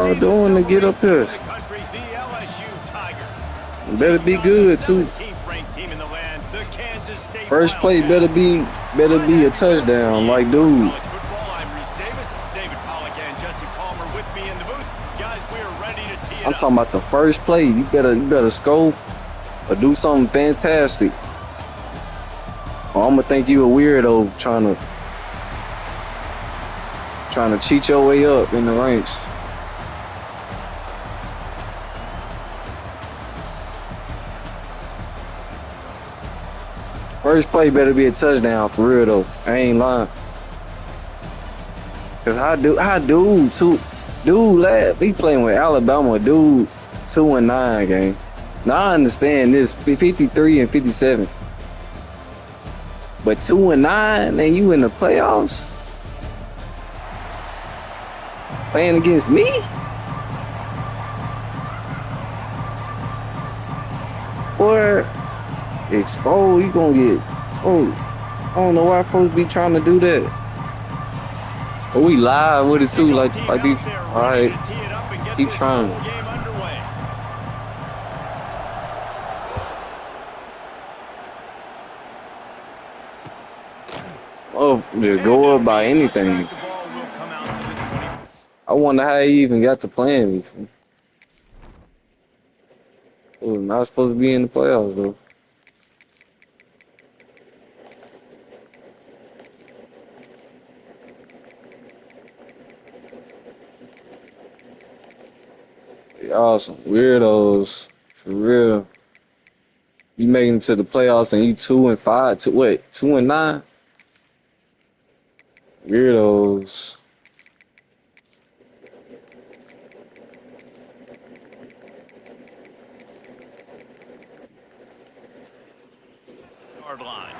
y'all doing to get up here? Better be good too. First play better be a touchdown, like dude. I'm talking about the first play. You better scope or do something fantastic. Or I'm gonna think you a weirdo trying to cheat your way up in the ranks. First play better be a touchdown for real though. I ain't lying. Cause dude, lad, he playing with Alabama, dude, 2-9 game. Now I understand this 53 and 57, but 2-9 and you in the playoffs playing against me. Or exposed, you gonna get exposed. I don't know why folks be trying to do that. But we live with it too, like these. All right, keep trying. Oh, just go up by anything. I wonder how he even got to playing before. Oh, not supposed to be in the playoffs though. Y'all some weirdos, for real. You making it to the playoffs and you 2-5, 2-9? Weirdos. Yard line.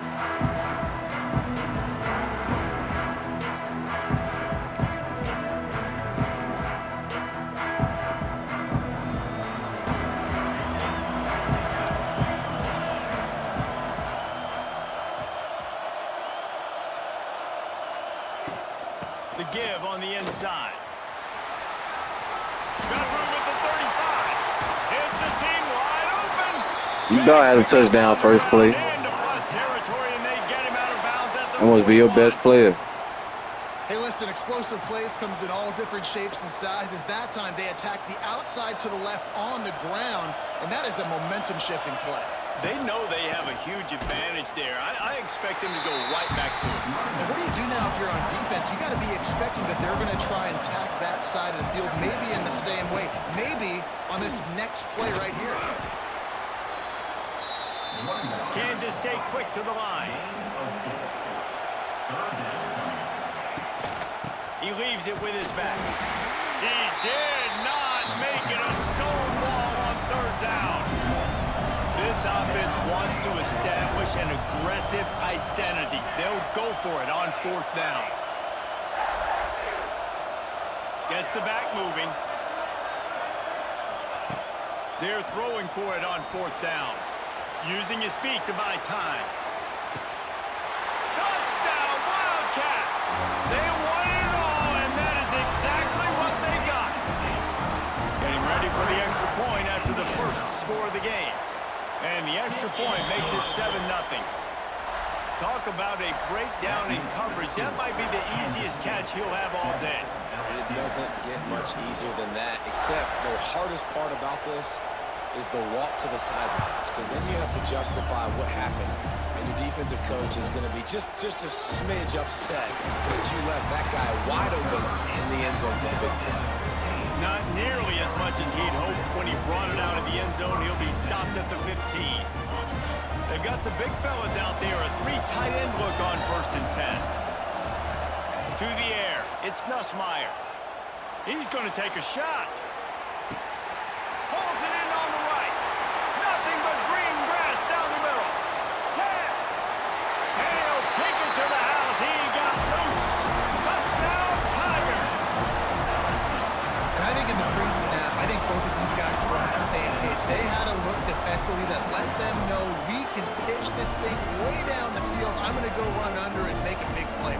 The give on the inside. Got room at the 35. It's a seam wide open. You know I had a touchdown first play. That must be your best player. Hey, listen, explosive plays comes in all different shapes and sizes. That time they attacked the outside to the left on the ground, and that is a momentum-shifting play. They know they have a huge advantage there. I expect them to go right back to it. And what do you do now if you're on defense? You got to be expecting that they're going to try and attack that side of the field, maybe in the same way, maybe on this next play right here. Kansas stay quick to the line. He leaves it with his back. He did not make it a stone wall on third down. This offense wants to establish an aggressive identity. They'll go for it on fourth down. Gets the back moving. They're throwing for it on fourth down. Using his feet to buy time. Touchdown, Wildcats! They won it all, and that is exactly what they got. Getting ready for the extra point after the first score of the game. And the extra point makes it 7-0. Talk about a breakdown in coverage. That might be the easiest catch he'll have all day. It doesn't get much easier than that, except the hardest part about this is the walk to the sidelines, because then you have to justify what happened, and your defensive coach is going to be just a smidge upset that you left that guy wide open in the end zone for the big play. Not nearly as much as he'd hoped when he brought it out of the end zone. He'll be stopped at the 15. They've got the big fellas out there, a 3 tight end look on 1st and 10. To the air, it's Nussmeier. He's going to take a shot. Pulls it in on the right. Nothing but green grass down the middle. 10. And he'll take it to the house. He got loose. Touchdown, Tigers. And I think in the pre-snap, I think both of these guys were on the same page. They had a look defensively that let them know we can pitch this thing way down the field. I'm going to go run under and make a big play.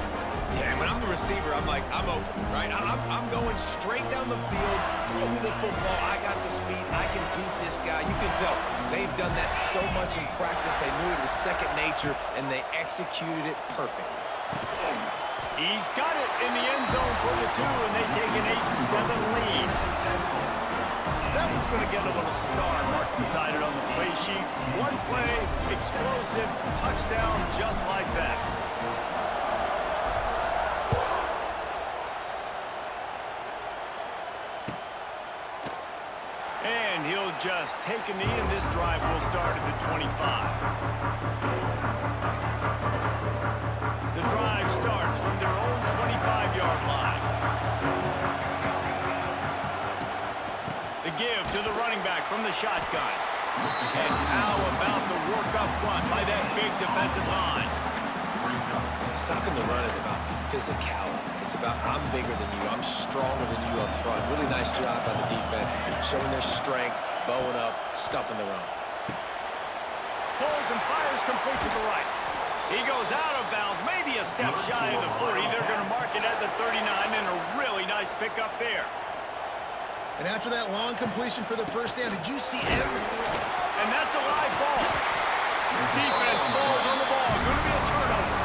Yeah, when I'm the receiver, I'm like, I'm open, right? I'm going straight down the field. Throw me the football. I got the speed. I can beat this guy. You can tell they've done that so much in practice. They knew it was second nature, and they executed it perfectly. He's got it in the end zone for the 2, and they take an 8-7 lead. That one's going to get a little star mark beside it on the play sheet. One play, explosive, touchdown just like that. And he'll just take a knee, and this drive will start at the 25. The drive starts from their own 25-yard line. The give to the running back from the shotgun. And how about the work up front by that big defensive line? Stopping the run is about physicality. It's about I'm bigger than you, I'm stronger than you up front. Really nice job by the defense, showing their strength, bowing up, stuffing the run. Holds and fires complete to the right. He goes out of bounds, maybe a step shy of the 40. They're going to mark it at the 39, and a really nice pickup there. And after that long completion for the first down, did you see everything? And that's a live ball. Defense falls on the ball. Going to be a turnover.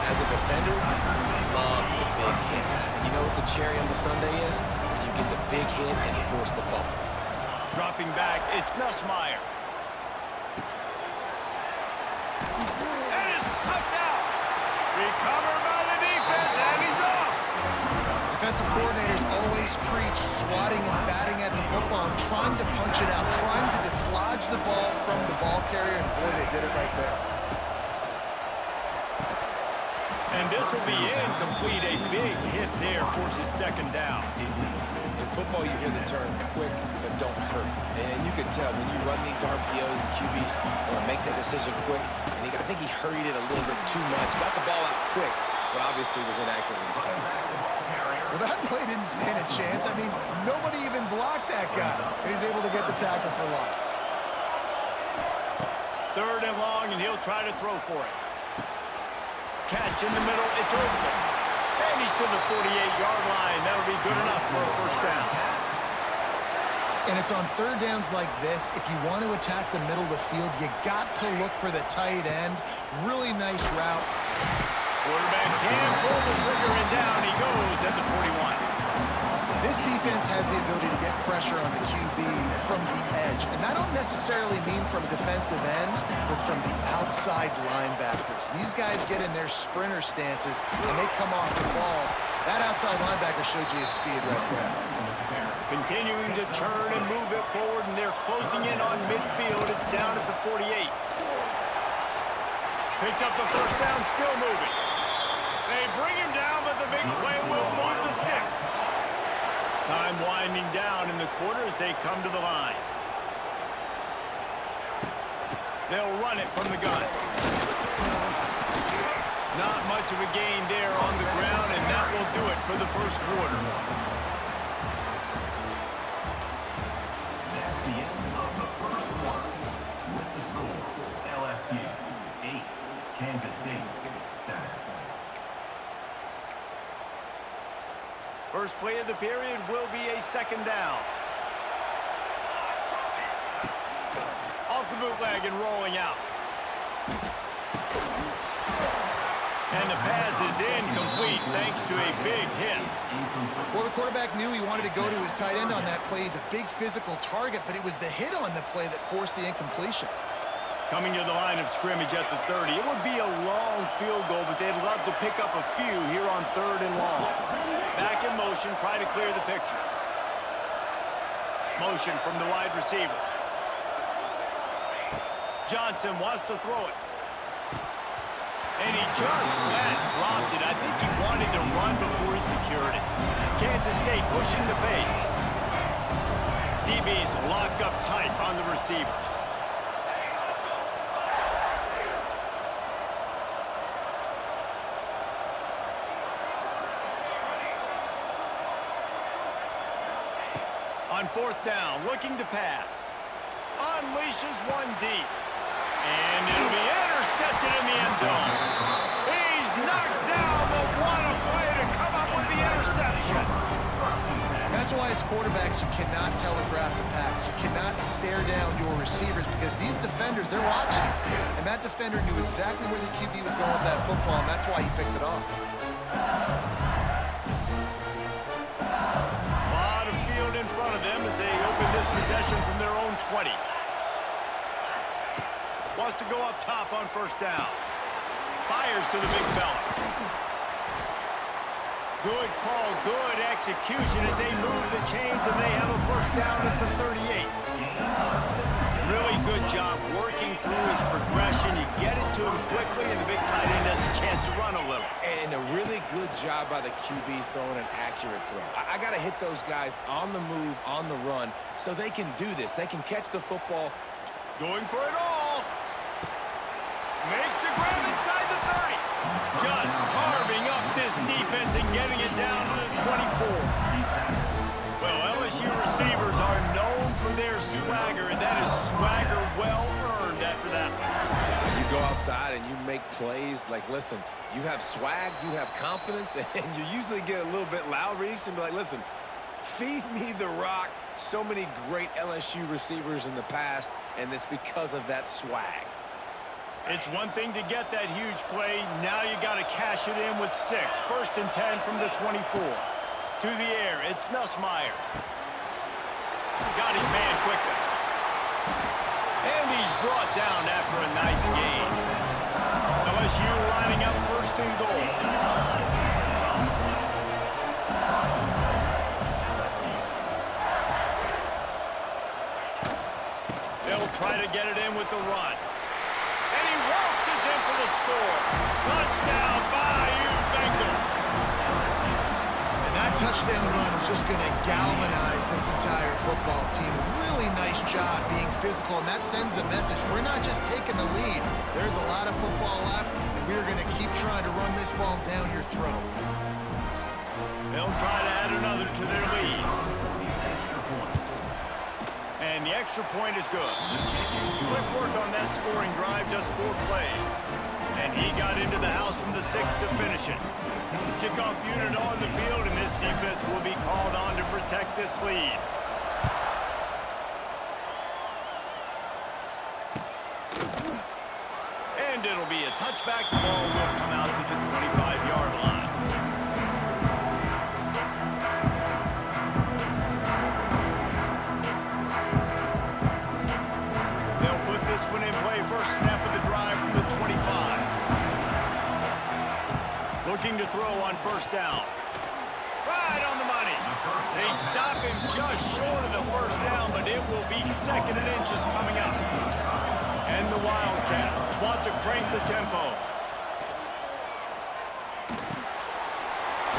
As a defender, I love the big hits. And you know what the cherry on the sundae is? When you get the big hit and force the fumble. Dropping back, it's Nussmeier. And it's sucked out. Recovered by the defense, and he's off. Defensive coordinators always preach swatting and batting at the football and trying to punch it out, trying to dislodge the ball from the ball carrier, and boy, they did it right there. And this will be incomplete. A big hit there forces second down. In football, you hear the term quick, but don't hurt. And you can tell when you run these RPOs, the QBs want to make that decision quick. And I think he hurried it a little bit too much. Got the ball out quick, but obviously was inaccurate with his pass. Well, that play didn't stand a chance. I mean, nobody even blocked that guy. And he's able to get the tackle for loss. 3rd and long, and he'll try to throw for it. Catch in the middle, it's over. And he's to the 48-yard line. That'll be good enough for a first down. And it's on 3rd downs like this. If you want to attack the middle of the field, you got to look for the tight end. Really nice route. Quarterback can pull the trigger, and down he goes at the 41. This defense has the ability to get pressure on the QB from the edge. And I don't necessarily mean from defensive ends, but from the outside linebackers. These guys get in their sprinter stances, and they come off the ball. That outside linebacker showed you his speed right there. Continuing to turn and move it forward, and they're closing in on midfield. It's down at the 48. Picks up the first down, still moving. They bring him down, but the big play will move the sticks. Time winding down in the quarter as they come to the line. They'll run it from the gun. Not much of a gain there on the ground, and that will do it for the first quarter. That's the end of the first quarter. With the score, LSU 8, Kansas State 7. First play of the period will be a second down. Off the bootleg and rolling out. And the pass is incomplete thanks to a big hit. Well, the quarterback knew he wanted to go to his tight end on that play. He's a big physical target, but it was the hit on the play that forced the incompletion. Coming to the line of scrimmage at the 30. It would be a long field goal, but they'd love to pick up a few here on 3rd and long. Back in motion, try to clear the picture. Motion from the wide receiver. Johnson wants to throw it. And he just flat dropped it. I think he wanted to run before he secured it. Kansas State pushing the pace. DB's locked up tight on the receivers. On 4th down, looking to pass. Unleashes one deep. And it'll be intercepted in the end zone. He's knocked down the one. completion. That's why as quarterbacks, you cannot telegraph the pass. You cannot stare down your receivers because these defenders, they're watching. And that defender knew exactly where the QB was going with that football, and that's why he picked it off. A lot of field in front of them as they open this possession from their own 20. Wants to go up top on first down. Fires to the big fella. Good call, good execution as they move the chains and they have a first down at the 38. Really good job working through his progression. You get it to him quickly and the big tight end has a chance to run a little. And a really good job by the QB throwing an accurate throw. I got to hit those guys on the move, on the run, so they can do this. They can catch the football. Going for it all. Makes the grab inside the 30. Just carving up this defense and getting it down to the 24. Well, LSU receivers are known for their swagger, and that is swagger well earned after that. You go outside and you make plays. Like, listen, you have swag, you have confidence, and you usually get a little bit loud, Reese, and be like, listen, feed me the rock. So many great LSU receivers in the past, and it's because of that swag. It's one thing to get that huge play. Now you got to cash it in with 6. First and 10 from the 24. To the air, it's Nussmeier. Got his man quickly. And he's brought down after a nice gain. LSU lining up first and goal. They'll try to get it in with the run. And he waltzes in for the score. Touchdown, Bayou Bengals. And that touchdown run is just going to galvanize this entire football team. Really nice job being physical, and that sends a message. We're not just taking the lead. There's a lot of football left, and we're going to keep trying to run this ball down your throat. They'll try to add another to their lead. And the extra point is good. Quick work on that scoring drive, just 4 plays. And he got into the house from the 6 to finish it. Kickoff unit on the field, and this defense will be called on to protect this lead. And it'll be a touchback. The ball will come out to the 25-yard line. First snap of the drive from the 25. Looking to throw on first down. Right on the money. They stop him just short of the first down, but it will be 2nd and inches coming up. And the Wildcats want to crank the tempo.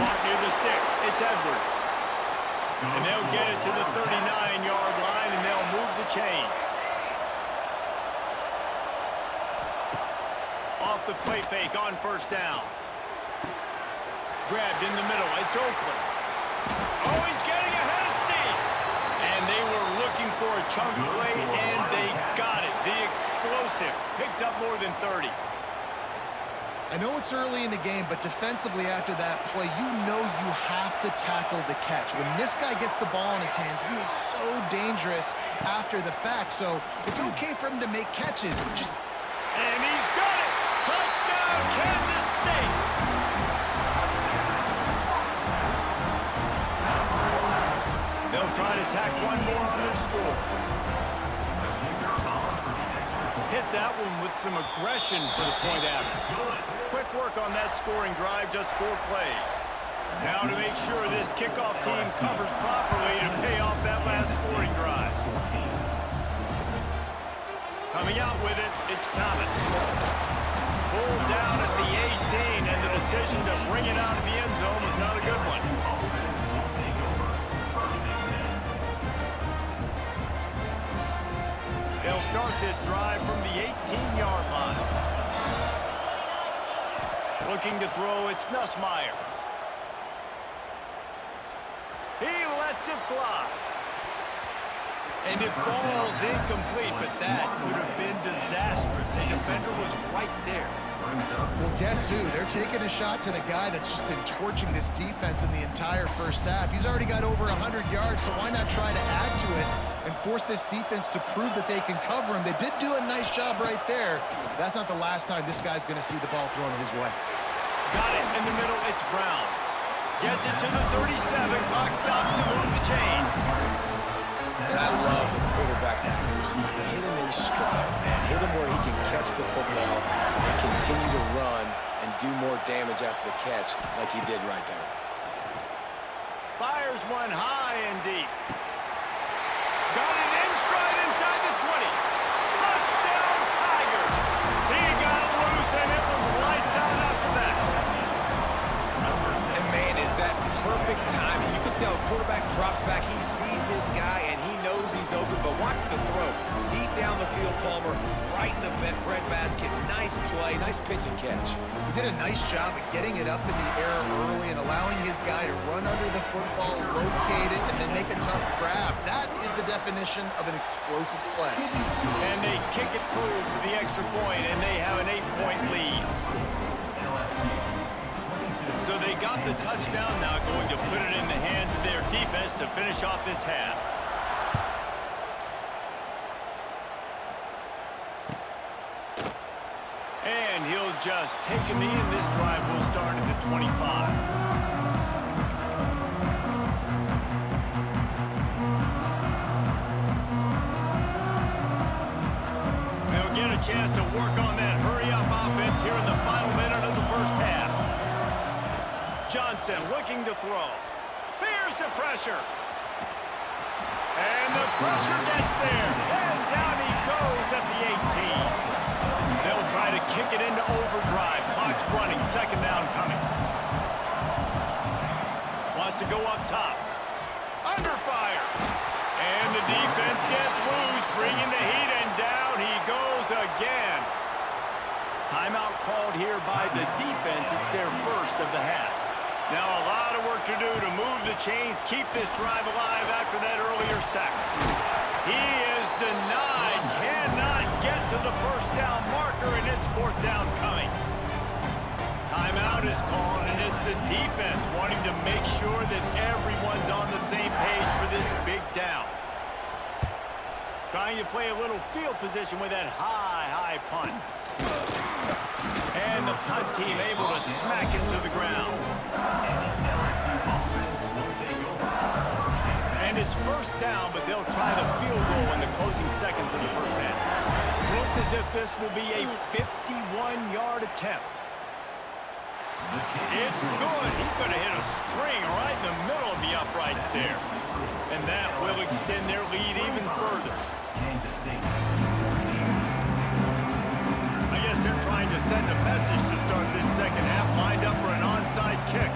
Caught near the sticks. It's Edwards. And they'll get it to the 39-yard line, and they'll move the chains. Off the play fake on first down. Grabbed in the middle. It's Oakland. Oh, he's getting ahead of steam. And they were looking for a chunk play, and they got it. The explosive picks up more than 30. I know it's early in the game, but defensively after that play, you know you have to tackle the catch. When this guy gets the ball in his hands, he is so dangerous after the fact. So it's okay for him to make catches. And he's got it. Touchdown, Kansas State. They'll try to tack one more on their score. Hit that one with some aggression for the point after. Quick work on that scoring drive, just 4 plays. Now to make sure this kickoff team covers properly to pay off that last scoring drive. Coming out with it, it's Thomas. Pulled down at the 18, and the decision to bring it out of the end zone was not a good one. They'll start this drive from the 18-yard line. Looking to throw, it's Nussmeier. He lets it fly. And it falls incomplete, but that could have been disastrous. The defender was right there. Well, guess who? They're taking a shot to the guy that's just been torching this defense in the entire first half. He's already got over 100 yards, so why not try to add to it and force this defense to prove that they can cover him? They did do a nice job right there. That's not the last time this guy's going to see the ball thrown his way. Got it in the middle. It's Brown. Gets it to the 37. Clock stops to move the chains. And I love the quarterback's accuracy. Hit him in stride, man. Hit him where he can catch the football and continue to run and do more damage after the catch like he did right there. Fires one high and deep. Got it in stride inside the 20. Touchdown, Tigers. He got loose, and it was lights out after that. And, man, is that perfect timing. You can tell quarterback drops back. He sees his guy, and he knows he's open. But watch the throw. Deep down the field, Palmer, right in the bread basket. Nice play, nice pitch and catch. He did a nice job of getting it up in the air early and allowing his guy to run under the football, locate it, and then make a tough grab. That is the definition of an explosive play. And they kick it through for the extra point, and they have an 8-point lead. So they got the touchdown, now going to put it in the hands of their defense to finish off this half. And he'll just take a knee, and this drive will start at the 25. They'll get a chance to work on that hurry-up offense here in the final minute of the first half. Johnson looking to throw. Bears the pressure. And the pressure gets there. And down he goes at the 18. They'll try to kick it into overdrive. Clock's running. Second down coming. Wants to go up top. Under fire. And the defense gets loose, bringing the heat, and down he goes again. Timeout called here by the defense. It's their first of the half. Now a lot of work to do to move the chains, keep this drive alive after that earlier sack. He is denied, cannot get to the first down marker, and it's fourth down coming. Timeout is called, and it's the defense wanting to make sure that everyone's on the same page for this big down. Trying to play a little field position with that high punt. And the punt team able to smack him to the ground. And it's first down, but they'll try the field goal in the closing seconds of the first half. Looks as if this will be a 51-yard attempt. It's good. He could have hit a string right in the middle of the uprights there. And that will extend their lead even further. I guess they're trying to send a message to start this second half, lined up for an onside kick.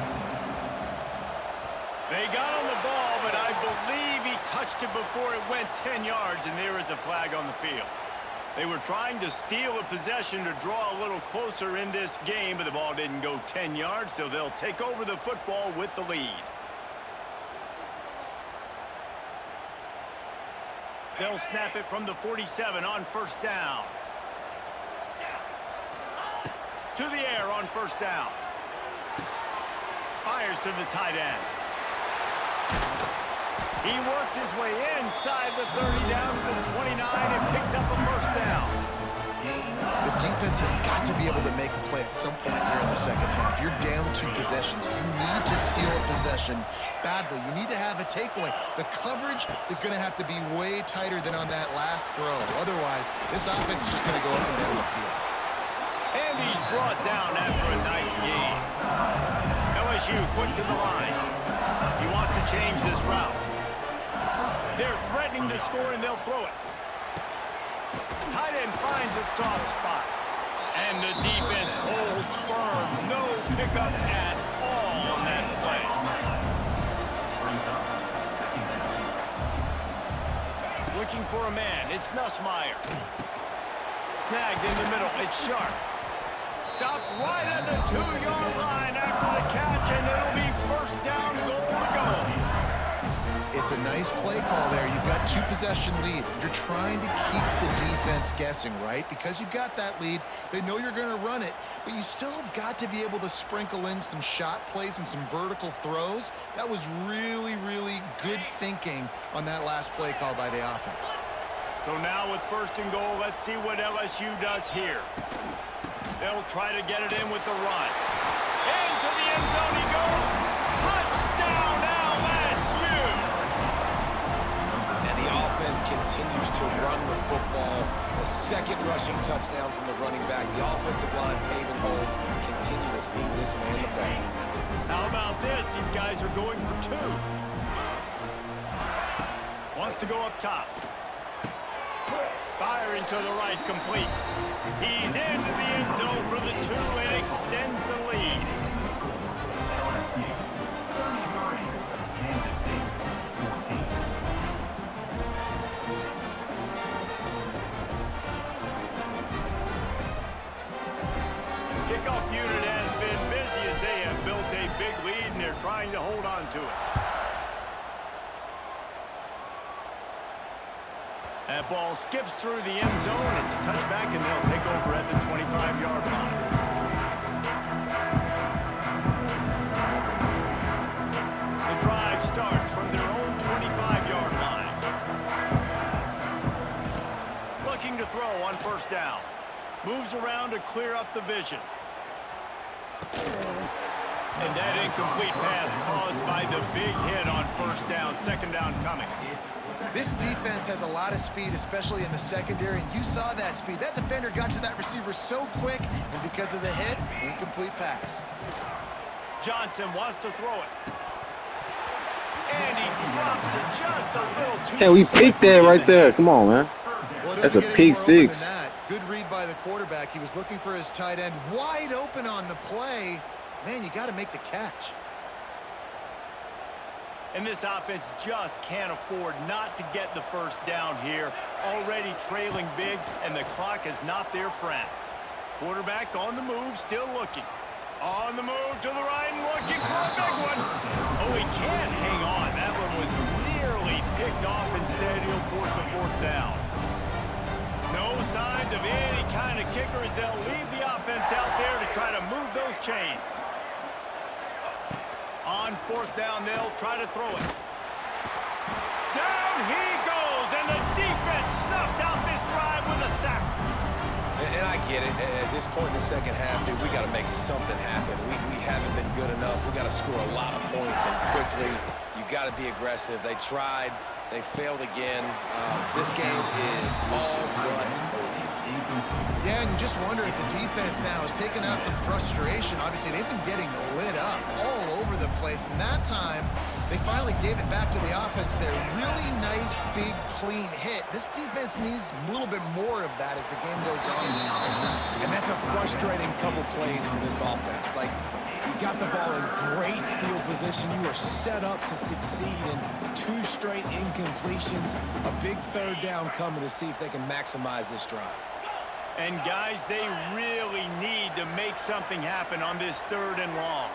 They got on the ball, but I believe he touched it before it went 10 yards, and there is a flag on the field. They were trying to steal a possession to draw a little closer in this game, but the ball didn't go 10 yards, so they'll take over the football with the lead. They'll snap it from the 47 on first down. To the air on first down. Fires to the tight end. He works his way inside the 30 down to the 29 and picks up a first down. The defense has got to be able to make a play at some point here in the second half. You're down 2 possessions. You need to steal a possession badly. You need to have a takeaway. The coverage is going to have to be way tighter than on that last throw. Otherwise, this offense is just going to go up and down the field. And he's brought down after a nice gain. LSU quick to the line. He wants to change this route. They're threatening to score, and they'll throw it. Tight end finds a soft spot. And the defense holds firm. No pickup at all on that play. Looking for a man. It's Nussmeier. Snagged in the middle. It's Sharp. Stopped right at the 2-yard line after the catch, and it'll be first down, goal to go. It's a nice play call there. You've got 2-possession lead. You're trying to keep the defense guessing, right? Because you've got that lead, they know you're going to run it, but you still have got to be able to sprinkle in some shot plays and some vertical throws. That was really, really good thinking on that last play call by the offense. So now with 1st and goal, let's see what LSU does here. They'll try to get it in with the run. Into the end zone he goes. Touchdown, LSU! And the offense continues to run the football. The 2nd rushing touchdown from the running back. The offensive line paving holes continue to feed this man the ball. How about this? These guys are going for 2. Wants to go up top. Firing to the right, complete. He's into the end zone for the 2 and extends the lead. LSU 33, Kansas State 14. Kickoff unit has been busy as they have built a big lead and they're trying to hold on to it. That ball skips through the end zone. It's a touchback, and they'll take over at the 25-yard line. The drive starts from their own 25-yard line. Looking to throw on 1st down. Moves around to clear up the vision. And that incomplete pass caused by the big hit on 1st down. 2nd down coming. This defense has a lot of speed, especially in the secondary, and you saw that speed. That defender got to that receiver so quick, and because of the hit, incomplete pass. Johnson wants to throw it. And he drops it just a little too Can we pick that right there? Come on, man. Well, it That's a doesn't get pick any more open 6. than that. Good read by the quarterback. He was looking for his tight end wide open on the play. Man, you got to make the catch. And this offense just can't afford not to get the 1st down here. Already trailing big, and the clock is not their friend. Quarterback on the move, still looking. On the move to the right and looking for a big one. Oh, he can't hang on. That one was nearly picked off. Instead, he'll force a 4th down. No signs of any kind of kicker as they'll leave the offense out there to try to move those chains. On 4th down, they'll try to throw it. Down he goes, and the defense snuffs out this drive with a sack. And I get it. At this point in the 2nd half, dude, we got to make something happen. We haven't been good enough. We got to score a lot of points and quickly. You got to be aggressive. They tried. They failed again. This game is all but over. Yeah, and you just wonder if the defense now has taken out some frustration. Obviously, they've been getting lit up all over the place. And that time, they finally gave it back to the offense there. Really nice, big, clean hit. This defense needs a little bit more of that as the game goes on. And that's a frustrating couple plays for this offense. Like, you got the ball in great field position. You are set up to succeed in 2 straight incompletions. A big 3rd down coming to see if they can maximize this drive. And guys, they really need to make something happen on this 3rd and long.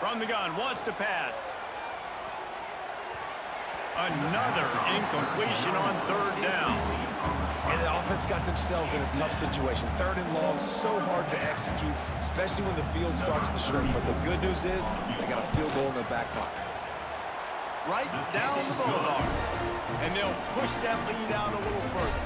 From the gun, wants to pass. Another incompletion on 3rd down. And the offense got themselves in a tough situation. 3rd and long, so hard to execute, especially when the field starts to shrink. But the good news is they got a field goal in their back pocket. Right down the boulevard. And they'll push that lead out a little further.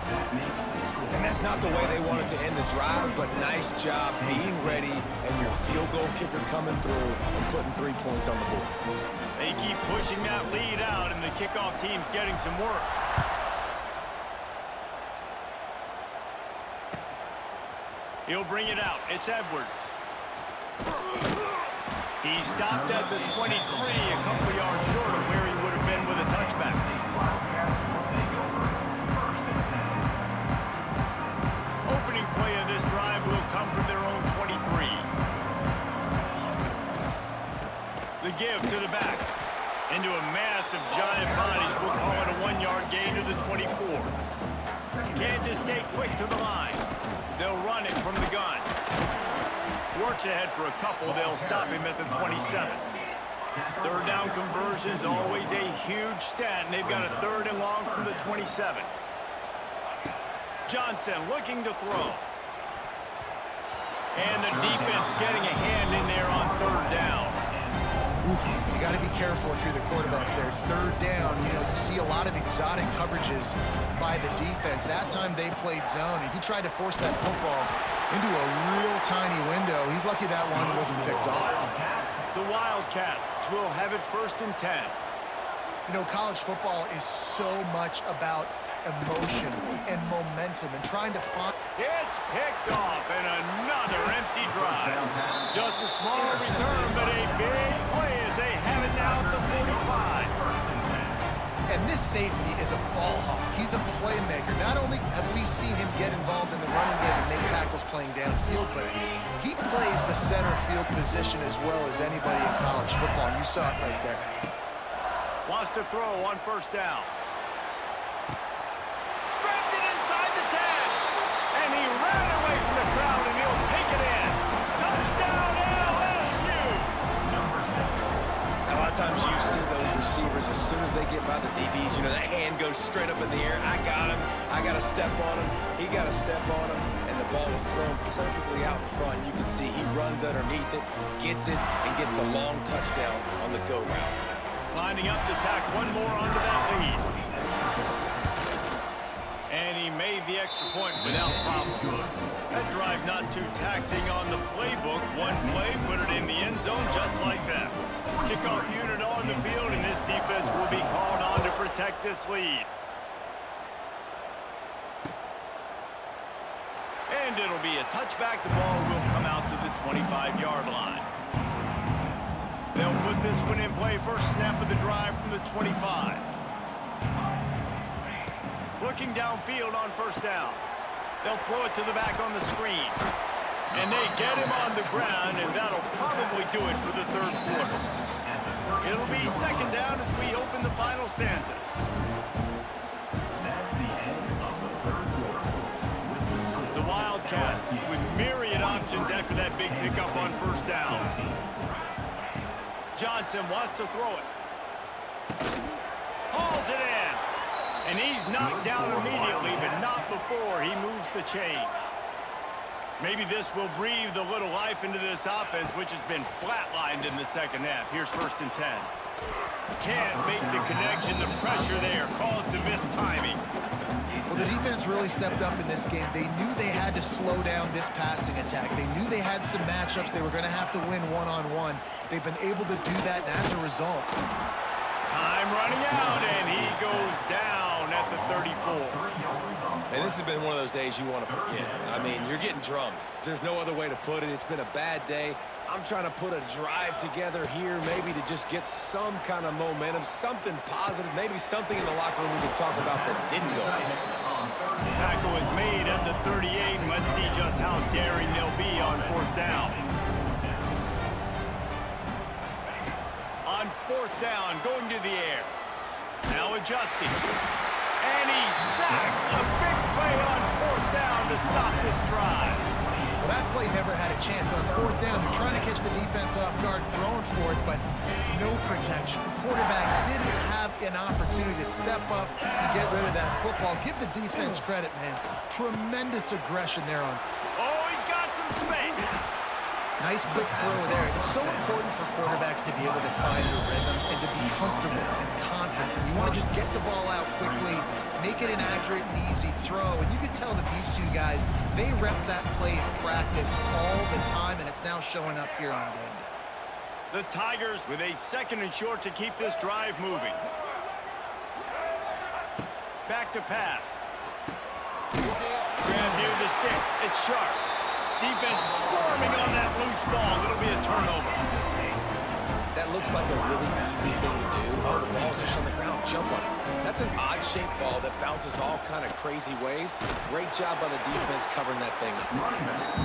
And that's not the way they wanted to end the drive, but nice job being ready and your field goal kicker coming through and putting 3 points on the board. They keep pushing that lead out, and the kickoff team's getting some work. He'll bring it out. It's Edwards. He stopped at the 23, a couple yards short of where he would have been with a touchback. Opening play of this drive will come from their own 23. The give to the back. Into a mass of giant bodies. We'll call it a 1-yard gain to the 24. Kansas State quick to the line. They'll run it from the gun. Works ahead for a couple. They'll stop him at the 27. Third down conversion's always a huge stat, and they've got a 3rd and long from the 27. Johnson looking to throw. And the defense getting a hand in there on 3rd down. You got to be careful if you're the quarterback there. 3rd down, you know, you see a lot of exotic coverages by the defense. That time they played zone, and he tried to force that football into a real tiny window. He's lucky that one wasn't picked off. The Wildcats will have it 1st and 10. You know, college football is so much about emotion and momentum and trying to find... It's picked off, and another empty drive. Just a small return, but a big play as they have it now at the 45. And this safety is a ball hawk. He's a playmaker. Not only have we seen him get involved in the running game and make tackles playing downfield, but he plays the center field position as well as anybody in college football, and you saw it right there. Wants to throw on 1st down. Grabs it inside the 10. And he ran away from the crowd, and he'll take it in. Touchdown, LSU! A lot of times you see those receivers, as soon as they get by the DBs, you know, that hand goes straight up in the air. I got him. I got to step on him. He got to step on him. And the ball was thrown perfectly out in front. You can see he runs underneath it, gets it, and gets the long touchdown on the go route. Lining up to tack one more onto that lead. And he made the extra point without problem. That drive not too taxing on the playbook. One play, put it in the end zone just like that. Kickoff unit on the field, and this defense will be called on to protect this lead. And it'll be a touchback. The ball will come out to the 25-yard line. They'll put this one in play. First snap of the drive from the 25. Looking downfield on 1st down. They'll throw it to the back on the screen. And they get him on the ground, and that'll probably do it for the 3rd quarter. It'll be 2nd down as we open the final stanza. That's the end of the 3rd quarter. The Wildcats with myriad options after that big pickup on 1st down. Johnson wants to throw it. Hauls it in. And he's knocked down immediately, but not before he moves the chains. Maybe this will breathe a little life into this offense, which has been flatlined in the 2nd half. Here's 1st and 10. Can't make the connection. The pressure there caused the missed timing. Well, the defense really stepped up in this game. They knew they had to slow down this passing attack. They knew they had some matchups they were going to have to win one-on-one. They've been able to do that, and as a result... Time running out, and he goes down at the 34. And this has been one of those days you want to forget. I mean, you're getting drummed. There's no other way to put it. It's been a bad day. I'm trying to put a drive together here, maybe to just get some kind of momentum, something positive, maybe something in the locker room we can talk about that didn't go in. Tackle is made at the 38, and let's see just how daring they'll be on 4th down. On 4th down, going to the air. Now adjusting. And he's sacked. A big play on 4th down to stop this drive. Well, that play never had a chance. On 4th down, they're trying to catch the defense off guard, throwing for it, but no protection. The quarterback didn't have an opportunity to step up and get rid of that football. Give the defense credit, man. Tremendous aggression there on. Oh, he's got some space. Nice quick throw there. It's so important for quarterbacks to be able to find a rhythm and to be comfortable and confident. You want to just get the ball out quickly, make it an accurate and easy throw. And you can tell that these two guys, they rep that play in practice all the time, and it's now showing up here on game day. The Tigers with a 2nd and short to keep this drive moving. Back to pass. Grab near the sticks. It's sharp. Defense swarming on that loose ball. It'll be a turnover. That looks like a really easy thing to do. Oh, the ball's just on the ground. Jump on it. That's an odd-shaped ball that bounces all kind of crazy ways. Great job by the defense covering that thing up.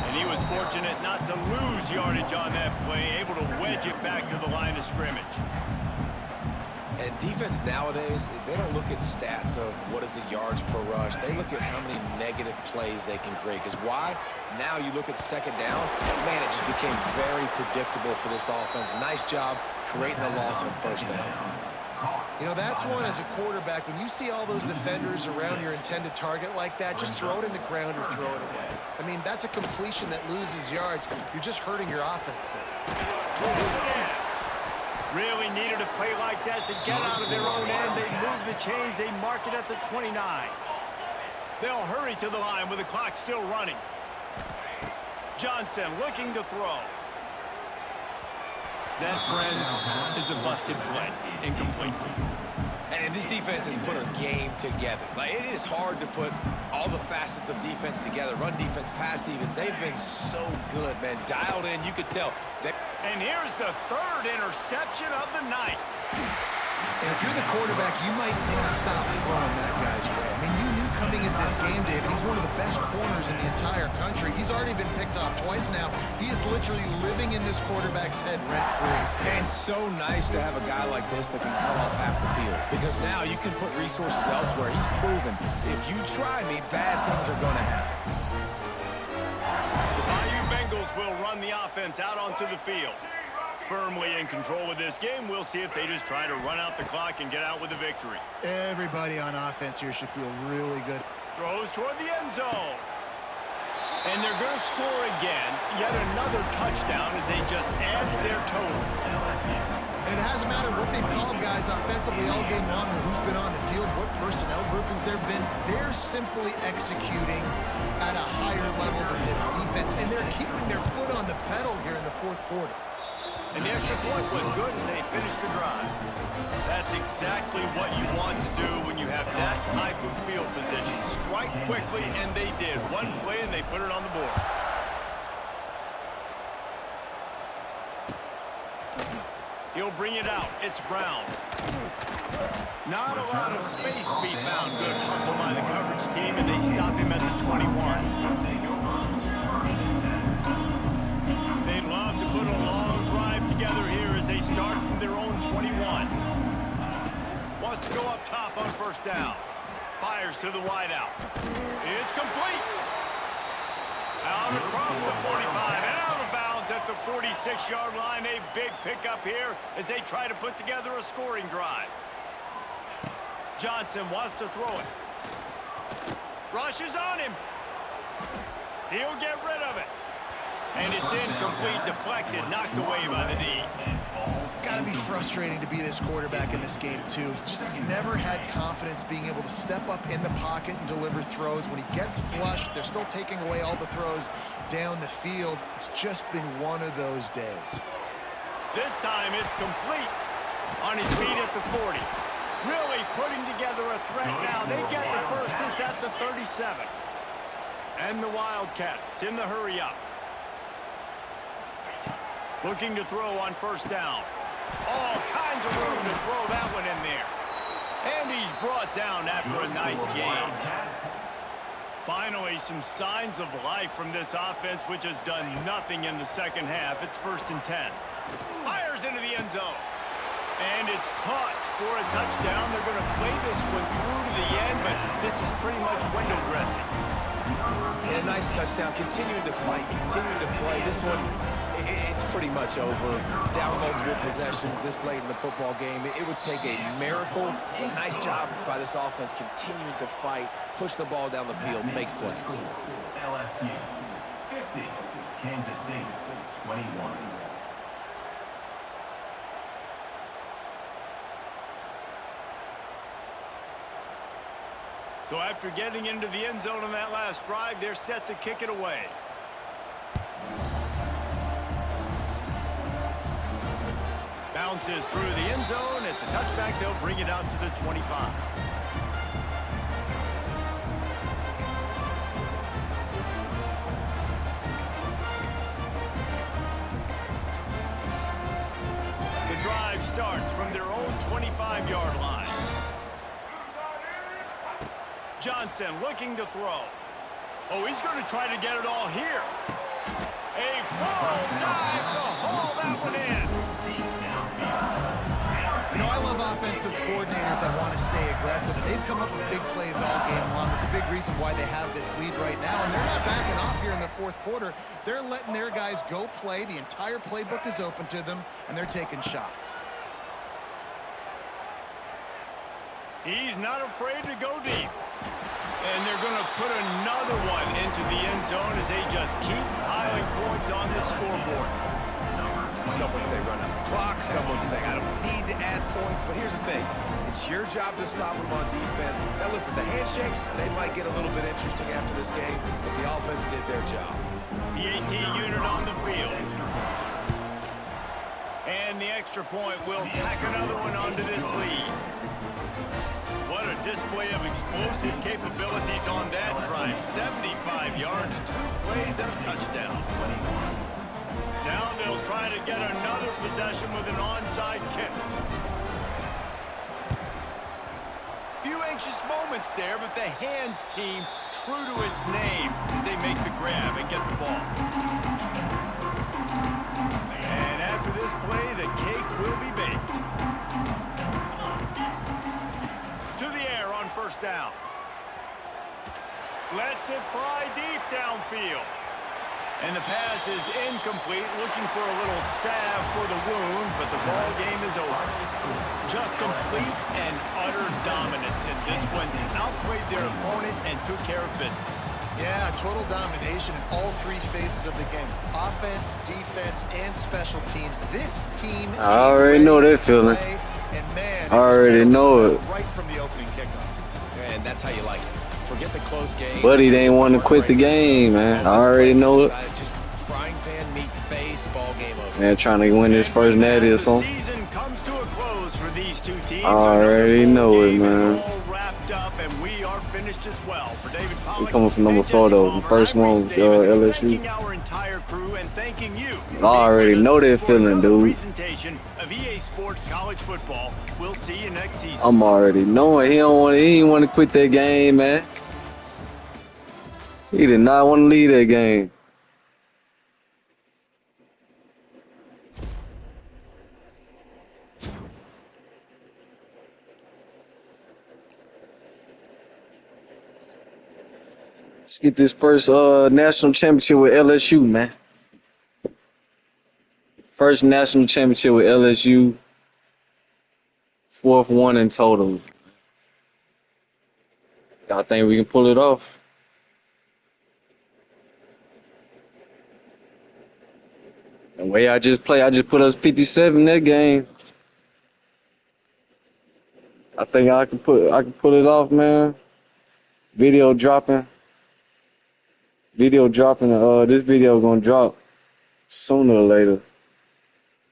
And he was fortunate not to lose yardage on that play, able to wedge it back to the line of scrimmage. And defense nowadays, they don't look at stats of what is the yards per rush. They look at how many negative plays they can create. Because why? Now you look at 2nd down, man, it just became very predictable for this offense. Nice job creating the loss on first down. You know, that's one as a quarterback. When you see all those defenders around your intended target like that, just throw it in the ground or throw it away. I mean, that's a completion that loses yards. You're just hurting your offense there. Really needed a play like that to get out of their own end. They move the chains. They mark it at the 29. They'll hurry to the line with the clock still running. Johnson looking to throw. That, friends, is a busted play. Incomplete. And this defense has put a game together. Like, it is hard to put all the facets of defense together. Run defense, pass defense. They've been so good, man. Dialed in, you could tell. And here's the third interception of the night. And if you're the quarterback, you might want to stop throwing that guy's way. I mean, you knew coming into this game, David, he's one of the best corners in the entire country. He's already been picked off twice now. He is literally living in this quarterback's head rent-free. And so nice to have a guy like this that can cut off half the field. Because now you can put resources elsewhere. He's proven if you try me, bad things are going to happen. The Bayou Bengals will run the offense out onto the field. Firmly in control of this game. We'll see if they just try to run out the clock and get out with a victory. Everybody on offense here should feel really good. Throws toward the end zone. And they're going to score again. Yet another touchdown as they just add to their total. And it hasn't mattered what they've called guys offensively all game long or who's been on the field, what personnel groupings there have been. They're simply executing at a higher level than this defense. And they're keeping their foot on the pedal here in the fourth quarter. And the extra point was good as they finished the drive. That's exactly what you want to do when you have that type of field position. Strike quickly, and they did. One play, and they put it on the board. He'll bring it out. It's Brown. Not a lot of space to be found. Good hustle by the coverage team, and they stop him at the 21. They'd love to put a long drive together here as they start from their own 21. Wants to go up top on first down. Fires to the wideout. It's complete. Out across the 45 and out of bounds at the 46-yard line. A big pickup here as they try to put together a scoring drive. Johnson wants to throw it. Rushes on him. He'll get rid of it. And it's incomplete, deflected, knocked away by the knee. It's got to be frustrating to be this quarterback in this game, too. He just has never had confidence being able to step up in the pocket and deliver throws. When he gets flushed, they're still taking away all the throws down the field. It's just been one of those days. This time it's complete. On his feet at the 40. Really putting together a threat now. They get the first. It's at the 37. And the Wildcats in the hurry up. Looking to throw on first down. All kinds of room to throw that one in there. And he's brought down after a nice game. Finally, some signs of life from this offense, which has done nothing in the second half. It's 1st and 10. Fires into the end zone. And it's caught for a touchdown. They're going to play this one through to the end, but this is pretty much window dressing. And a nice touchdown, continuing to fight, continuing to play. This one, it's pretty much over. Down multiple possessions this late in the football game. It would take a miracle, but nice job by this offense continuing to fight, push the ball down the field, make plays. LSU 50, Kansas State 21. So after getting into the end zone on that last drive, they're set to kick it away. Bounces through the end zone. It's a touchback. They'll bring it out to the 25. The drive starts from their own 25-yard line. Johnson looking to throw. Oh, he's going to try to get it all here. A full dive to haul that one in. You know, I love offensive coordinators that want to stay aggressive, and they've come up with big plays all game long. It's a big reason why they have this lead right now, and they're not backing off here in the fourth quarter. They're letting their guys go play. The entire playbook is open to them, and they're taking shots. He's not afraid to go deep. And they're going to put another one into the end zone as they just keep piling points on this scoreboard. Someone say run out the clock. Someone say I don't need to add points. But here's the thing. It's your job to stop them on defense. Now listen, the handshakes, they might get a little bit interesting after this game, but the offense did their job. The AT unit on the field. And the extra point will tack another one onto this lead. What a display of explosive capabilities on that drive. 75 yards, 2 plays, and a touchdown. Now they'll try to get another possession with an onside kick. Few anxious moments there, but the hands team true to its name as they make the grab and get the ball. And after this play, the cake will be baked. To the air on first down. Lets it fly deep downfield. And the pass is incomplete, looking for a little salve for the wound, but the ball game is over. Just complete and utter dominance in this one. Outplayed their opponent and took care of business. Yeah, total domination in all 3 phases of the game. Offense, defense, and special teams. This team... I already know that feeling. And man, I already know it. right from the opening kickoff. And that's how you like it. Forget the close game. Buddy, they ain't want to quit the game, man. I already know it. Just frying pan, meat face, ball game over. Man, trying to win this first natty or something. The season comes to a close for these two teams. I already know it, man. All wrapped up, and we are finished as well. For David Pollack, We coming from number 4 though. The first one was LSU. thanking our entire crew and thanking you. I already know that feeling, dude. Presentation of EA Sports College Football. We'll see you next season. I'm already knowing he ain't want to quit that game, man. He did not want to leave that game. Let's get this first national championship with LSU, man. First national championship with LSU. 4th one in total. Y'all think we can pull it off? The way I just put us 57 that game. I think I can pull it off, man. Video dropping. This video gonna drop sooner or later.